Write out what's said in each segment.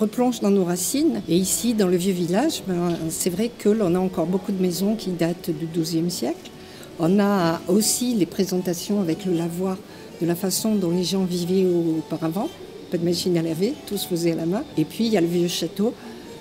replonge dans nos racines. Et ici, dans le vieux village, c'est vrai que l'on a encore beaucoup de maisons qui datent du XIIe siècle. On a aussi les présentations avec le lavoir de la façon dont les gens vivaient auparavant. Pas de machine à laver, tout se faisait à la main. Et puis il y a le vieux château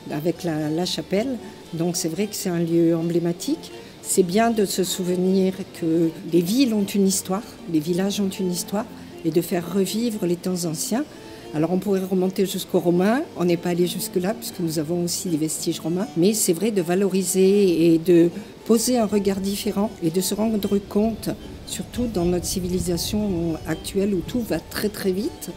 avec la chapelle. Donc c'est vrai que c'est un lieu emblématique. C'est bien de se souvenir que les villes ont une histoire, les villages ont une histoire, et de faire revivre les temps anciens. Alors on pourrait remonter jusqu'aux Romains, on n'est pas allé jusque-là puisque nous avons aussi des vestiges romains, mais c'est vrai de valoriser et de poser un regard différent et de se rendre compte, surtout dans notre civilisation actuelle où tout va très très vite,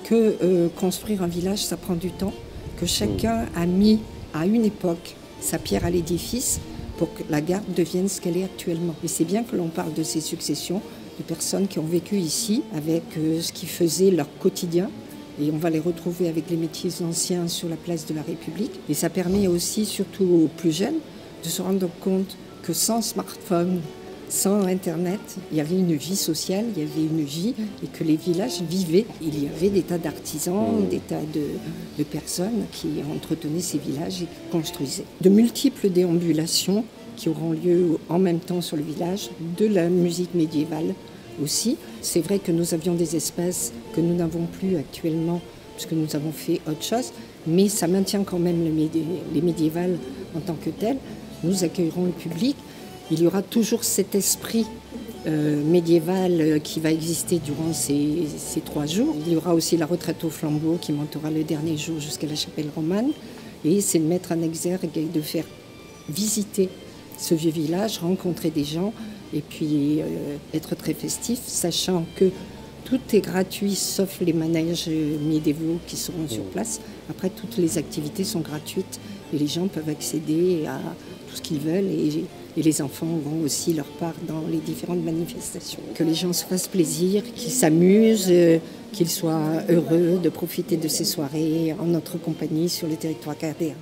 que construire un village ça prend du temps, que chacun a mis à une époque sa pierre à l'édifice pour que la Garde devienne ce qu'elle est actuellement. Et c'est bien que l'on parle de ces successions de personnes qui ont vécu ici avec ce qui faisait leur quotidien. Et on va les retrouver avec les métiers anciens sur la place de la République. Et ça permet aussi, surtout aux plus jeunes, de se rendre compte que sans smartphone, sans Internet, il y avait une vie sociale, il y avait une vie, et que les villages vivaient. Il y avait des tas d'artisans, des tas de personnes qui entretenaient ces villages et qui construisaient. De multiples déambulations qui auront lieu en même temps sur le village, de la musique médiévale aussi. C'est vrai que nous avions des espaces que nous n'avons plus actuellement puisque nous avons fait autre chose, mais ça maintient quand même les médiévales en tant que telles. Nous accueillerons le public. Il y aura toujours cet esprit médiéval qui va exister durant ces 3 jours. Il y aura aussi la retraite au flambeau qui montera le dernier jour jusqu'à la chapelle romane. Et c'est de mettre en exergue et de faire visiter ce vieux village, rencontrer des gens et puis être très festif, sachant que tout est gratuit sauf les manèges médiévaux qui seront sur place. Après, toutes les activités sont gratuites et les gens peuvent accéder à tout ce qu'ils veulent et les enfants auront aussi leur part dans les différentes manifestations. Que les gens se fassent plaisir, qu'ils s'amusent, qu'ils soient heureux de profiter de ces soirées en notre compagnie sur le territoire cardéen.